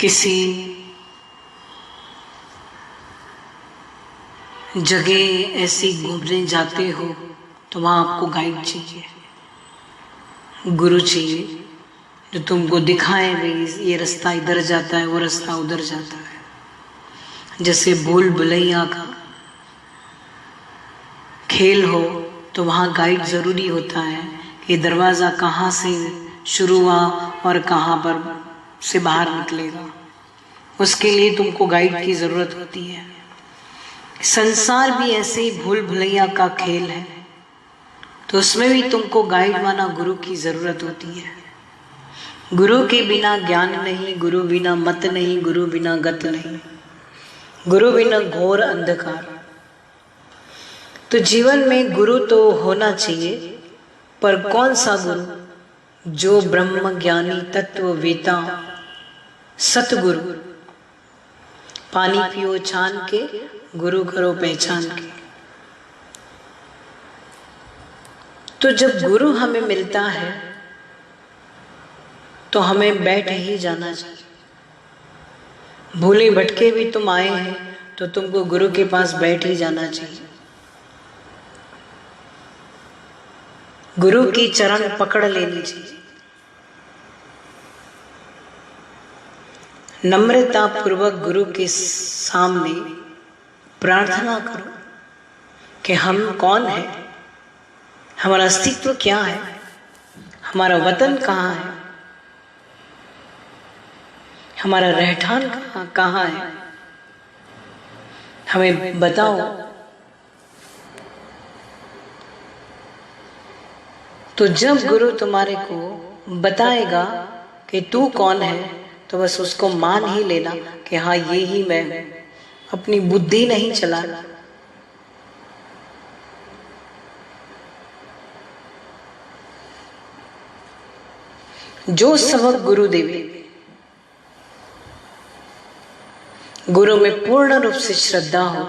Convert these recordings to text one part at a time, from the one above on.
किसी जगह ऐसी घूमने जाते हो तो वहाँ आपको गाइड चाहिए, गुरु चाहिए, जो तुमको दिखाए भाई ये रास्ता इधर जाता है, वो रास्ता उधर जाता है। जैसे भूल भुलैया का खेल हो तो वहाँ गाइड ज़रूरी होता है कि दरवाज़ा कहाँ से शुरू हुआ और कहाँ पर से बाहर निकलेगा, उसके लिए तुमको गाइड की ज़रूरत होती है। संसार भी ऐसे ही भूल भुलैया का खेल है, तो उसमें भी तुमको गाइड माना गुरु की ज़रूरत होती है। गुरु के बिना ज्ञान नहीं, गुरु बिना मत नहीं, गुरु बिना गत नहीं, गुरु बिना घोर अंधकार। तो जीवन में गुरु तो होना चाहिए, पर कौन सा गुरु? जो ब्रह्म ज्ञानी तत्ववेता सतगुरु। पानी पियो छान के, गुरु करो पहचान के। तो जब गुरु हमें मिलता है तो हमें बैठ ही जाना चाहिए। भूले भटके भी तुम आए हैं तो तुमको गुरु के पास बैठ ही जाना चाहिए। गुरु की चरण पकड़ लेनी चाहिए। नम्रता पूर्वक गुरु के सामने प्रार्थना करो कि हम कौन हैं, हमारा अस्तित्व क्या है, हमारा वतन कहाँ है, हमारा रहठान कहाँ है, हमें बताओ। तो जब गुरु तुम्हारे को बताएगा कि तू कौन है, तो बस उसको मान ही लेना कि हाँ ये ही मैं हूं। अपनी बुद्धि नहीं चलाना। जो सबक गुरु देवे, गुरु में पूर्ण रूप से श्रद्धा हो,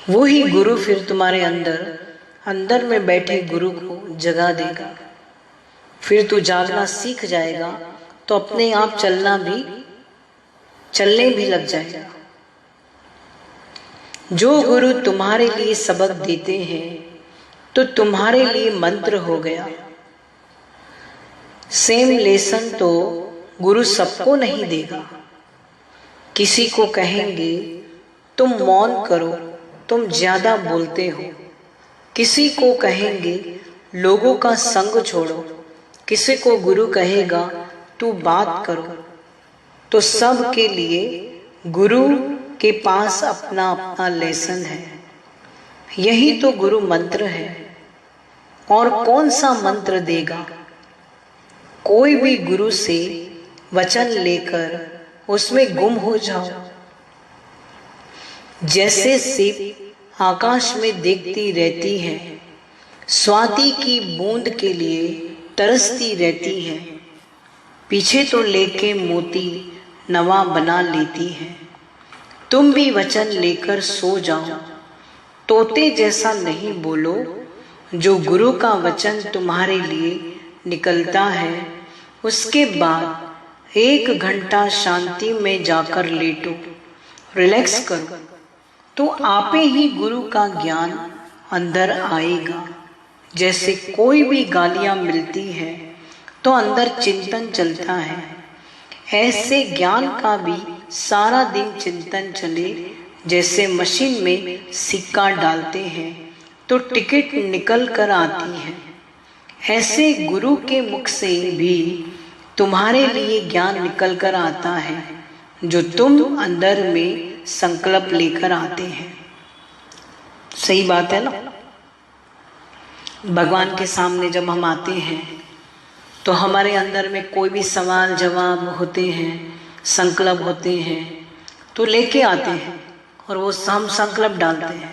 वो ही गुरु फिर तुम्हारे अंदर में बैठे गुरु को जगा देगा। फिर तू जागना सीख जाएगा तो अपने आप चलने भी लग जाएगा। जो गुरु तुम्हारे लिए सबक देते हैं तो तुम्हारे लिए मंत्र हो गया। सेम लेसन तो गुरु सबको नहीं देगा। किसी को कहेंगे तुम मौन करो, तुम ज्यादा बोलते हो। किसी को कहेंगे लोगों का संग छोड़ो। किसी को गुरु कहेगा तू बात करो। तो सब के लिए गुरु के पास अपना अपना लेसन है। यही तो गुरु मंत्र है। और कौन सा मंत्र देगा? कोई भी गुरु से वचन लेकर उसमें गुम हो जाओ। जैसे सिप आकाश में देखती रहती है, स्वाति की बूंद के लिए तरसती रहती है, पीछे तो लेके मोती नवा बना लेती है। तुम भी वचन लेकर सो जाओ, तोते जैसा नहीं बोलो। जो गुरु का वचन तुम्हारे लिए निकलता है, उसके बाद 1 घंटा शांति में जाकर लेटो, रिलैक्स करो, तो आपे ही गुरु का ज्ञान अंदर आएगा। जैसे कोई भी गालियां मिलती है तो अंदर चिंतन चलता है, ऐसे ज्ञान का भी सारा दिन चिंतन चले। जैसे मशीन में सिक्का डालते हैं तो टिकट निकल कर आती है, ऐसे गुरु के मुख से भी तुम्हारे लिए ज्ञान निकल कर आता है, जो तुम अंदर में संकल्प लेकर आते हैं। सही बात है ना? भगवान के सामने जब हम आते हैं तो हमारे अंदर में कोई भी सवाल जवाब होते हैं, संकल्प होते हैं, तो लेके आते हैं और वो हम संकल्प डालते हैं,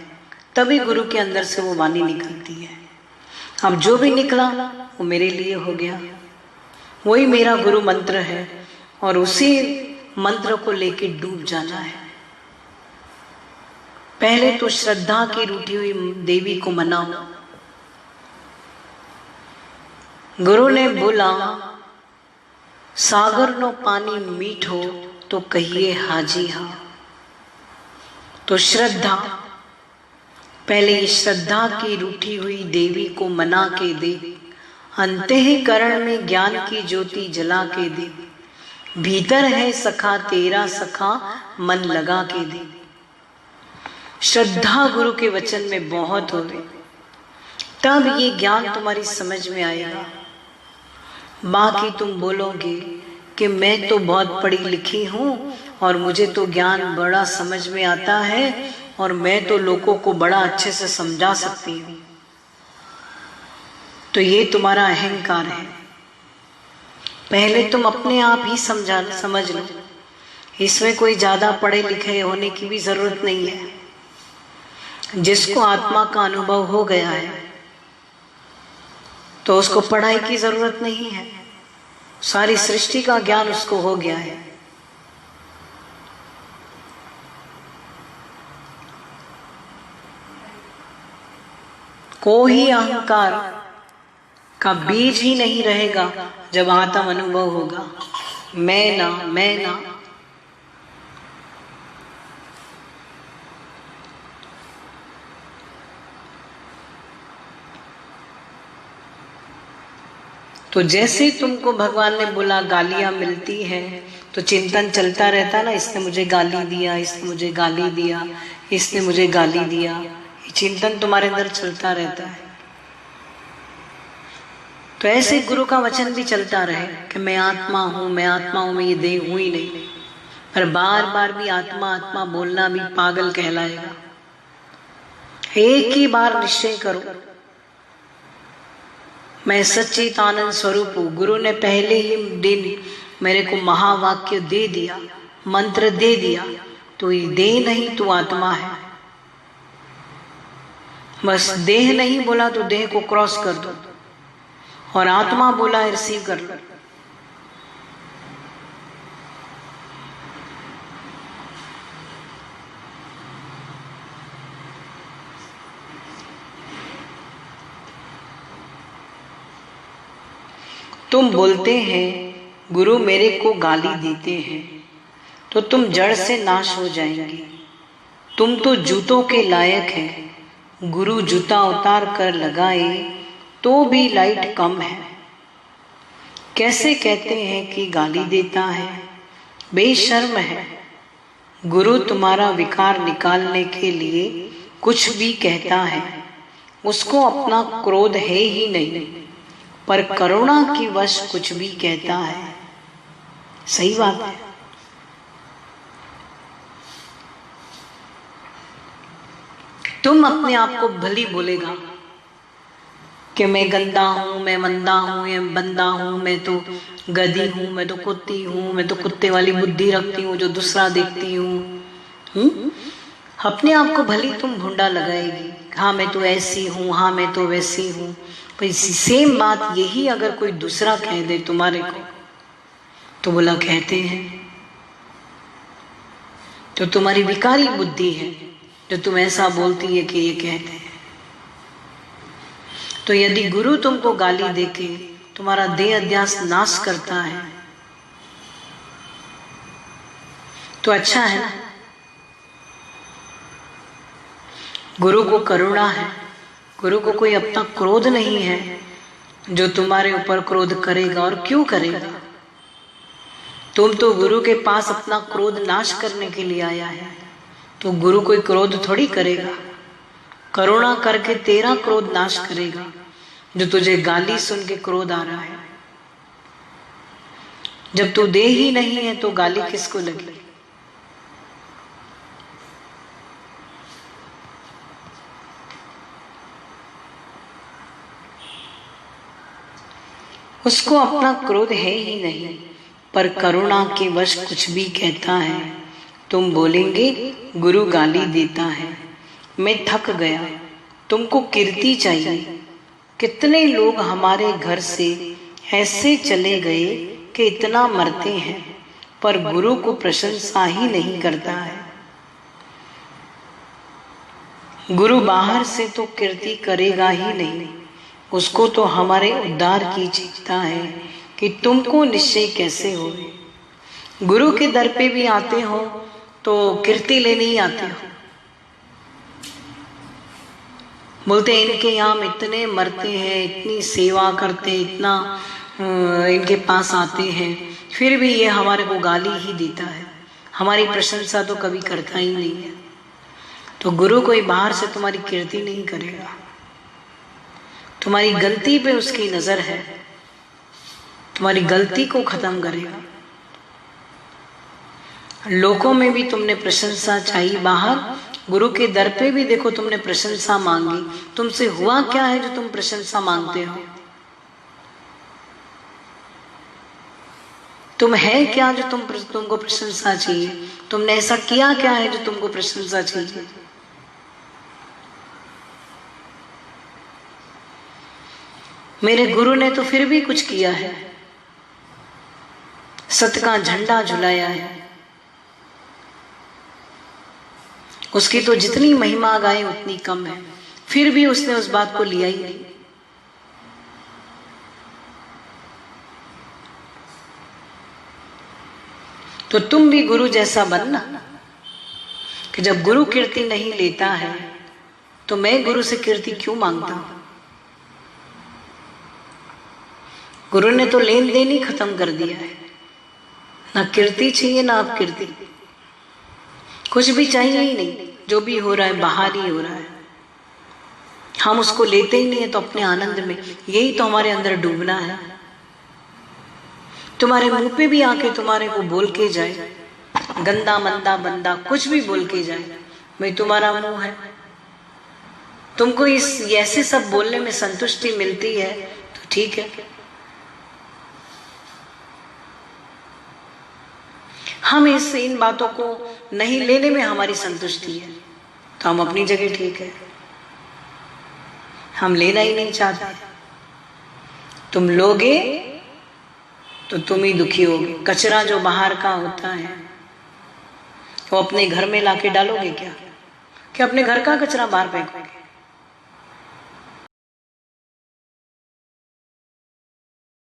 तभी गुरु के अंदर से वो वाणी निकलती है। अब जो भी निकला वो मेरे लिए हो गया, वही मेरा गुरु मंत्र है, और उसी मंत्र को लेके डूब जाना है। पहले तो श्रद्धा की रूठी हुई देवी को मनाओ। गुरु ने बोला सागर नो पानी मीठो तो कहिए हाजी हाँ। तो श्रद्धा, पहले ये श्रद्धा की रूठी हुई देवी को मना के दे, अंतःकरण में ज्ञान की ज्योति जला के दे, भीतर है सखा तेरा सखा मन लगा के दे। श्रद्धा गुरु के वचन में बहुत होगी, तब ये ज्ञान तुम्हारी समझ में आएगा। बाकी तुम बोलोगे कि मैं तो बहुत पढ़ी लिखी हूँ और मुझे तो ज्ञान बड़ा समझ में आता है और मैं तो लोगों को बड़ा अच्छे से समझा सकती हूँ, तो ये तुम्हारा अहंकार है। पहले तुम अपने आप ही समझ लो, इसमें कोई ज्यादा पढ़े लिखे होने की भी जरूरत नहीं है। जिसको आत्मा का अनुभव हो गया है तो उसको पढ़ाई की जरूरत नहीं है, सारी सृष्टि का ज्ञान उसको हो गया है। कोई अहंकार का बीज ही नहीं रहेगा जब आत्म अनुभव होगा। मैं ना, मैं ना। तो जैसे तुमको भगवान ने बोला गालियां मिलती हैं तो चिंतन चलता रहता ना, इसने मुझे गाली दिया, इसने मुझे गाली दिया, इसने मुझे गाली दिया, ये चिंतन तुम्हारे अंदर चलता रहता है। तो ऐसे गुरु का वचन भी चलता रहे कि मैं आत्मा हूं, मैं आत्मा हूं, मैं ये देह हूं ही नहीं। पर बार बार भी आत्मा आत्मा बोलना भी पागल कहलाएगा। एक ही बार निश्चय करो, मैं सच्चिदानंद स्वरूप हूँ। गुरु ने पहले ही दिन मेरे को महावाक्य दे दिया, मंत्र दे दिया, तो ये देह नहीं तू आत्मा है। बस देह नहीं बोला तो देह को क्रॉस कर दो, और आत्मा बोला रिसीव कर लो। तुम बोलते हैं गुरु मेरे को गाली देते हैं तो तुम जड़ से नाश हो जाएंगे। तुम तो जूतों के लायक है, गुरु जूता उतार कर लगाए तो भी लाइट कम है। कैसे कहते हैं कि गाली देता है, बेशर्म है। गुरु तुम्हारा विकार निकालने के लिए कुछ भी कहता है, उसको अपना क्रोध है ही नहीं, पर करुणा की वश कुछ भी कहता है। सही बात है। तुम अपने आप को भली बोलेगा कि मैं गंदा हूं, मैं मंदा हूं, मैं बंदा हूं, मैं तो गधी हूं, मैं तो कुत्ती हूं, मैं तो कुत्ते वाली बुद्धि रखती हूं जो दूसरा देखती हूं। अपने आप को भली तुम भुंडा लगाएगी, हाँ मैं तो ऐसी हूं, हाँ मैं तो वैसी हूं। पर सेम बात यही अगर कोई दूसरा कह दे तुम्हारे को, तो बोला कहते हैं तो तुम्हारी विकारी बुद्धि है जो तुम ऐसा बोलती है कि ये कहते हैं। तो यदि गुरु तुमको गाली देके तुम्हारा देह अध्यास नाश करता है तो अच्छा है ना। गुरु को करुणा है, गुरु को कोई अपना क्रोध नहीं है जो तुम्हारे ऊपर क्रोध करेगा। और क्यों करेगा? तुम तो गुरु के पास अपना क्रोध नाश करने के लिए आया है, तो गुरु कोई क्रोध थोड़ी करेगा। करुणा करके तेरा क्रोध नाश करेगा जो तुझे गाली सुन के क्रोध आ रहा है। जब तू दे ही नहीं है तो गाली किसको लगी? उसको अपना क्रोध है ही नहीं, पर करुणा के वश कुछ भी कहता है। तुम बोलेंगे गुरु गाली देता है, मैं थक गया, तुमको कीर्ति चाहिए। कितने लोग हमारे घर से ऐसे चले गए कि इतना मरते हैं, पर गुरु को प्रशंसा ही नहीं करता है। गुरु बाहर से तो कीर्ति करेगा ही नहीं, उसको तो हमारे उद्धार की चिंता है कि तुमको निश्चय कैसे हो। गुरु के दर पे भी आते हो तो कीर्ति लेने ही आते हो। बोलते हैं इनके यहाँ हम इतने मरते हैं, इतनी सेवा करते हैं, इतना इनके पास आते हैं, फिर भी ये हमारे को गाली ही देता है, हमारी प्रशंसा तो कभी करता ही नहीं है। तो गुरु कोई बाहर से तुम्हारी कीर्ति नहीं करेगा, तुम्हारी गलती पे उसकी नजर है, तुम्हारी गलती को खत्म करेगा। लोगों में भी तुमने प्रशंसा चाहिए, बाहर गुरु के दर पे भी देखो तुमने प्रशंसा मांगी, तुमसे हुआ क्या है जो तुम प्रशंसा मांगते हो? तुम है क्या जो तुमको प्रशंसा चाहिए? तुमने ऐसा किया क्या है जो तुमको प्रशंसा चाहिए? मेरे गुरु ने तो फिर भी कुछ किया है, सत्य का झंडा झुलाया है, उसकी तो जितनी महिमा गाए उतनी कम है, फिर भी उसने उस बात को लिया ही नहीं। तो तुम भी गुरु जैसा बनना कि जब गुरु कीर्ति नहीं लेता है तो मैं गुरु से कीर्ति क्यों मांगता हूं? गुरु ने तो लेन देन ही खत्म कर दिया है, ना कीर्ति चाहिए ना आप कीर्ति, कुछ भी चाहिए ही नहीं। जो भी हो रहा है बाहर ही हो रहा है, हम उसको लेते ही नहीं है। तो अपने आनंद में, यही तो हमारे अंदर डूबना है। तुम्हारे मुंह पे भी आके तुम्हारे को बोल के जाए, गंदा मंदा बंदा कुछ भी बोल के जाए, भाई तुम्हारा मुंह है, तुमको इस ऐसे सब बोलने में संतुष्टि मिलती है तो ठीक है। हम इन बातों को नहीं लेने में हमारी संतुष्टि है तो हम अपनी जगह ठीक है, हम लेना ही नहीं चाहते। तुम लोगे तो तुम ही दुखी होगे। कचरा जो बाहर का होता है वो अपने घर में लाके डालोगे क्या? कि अपने घर का कचरा बाहर फेंकोगे?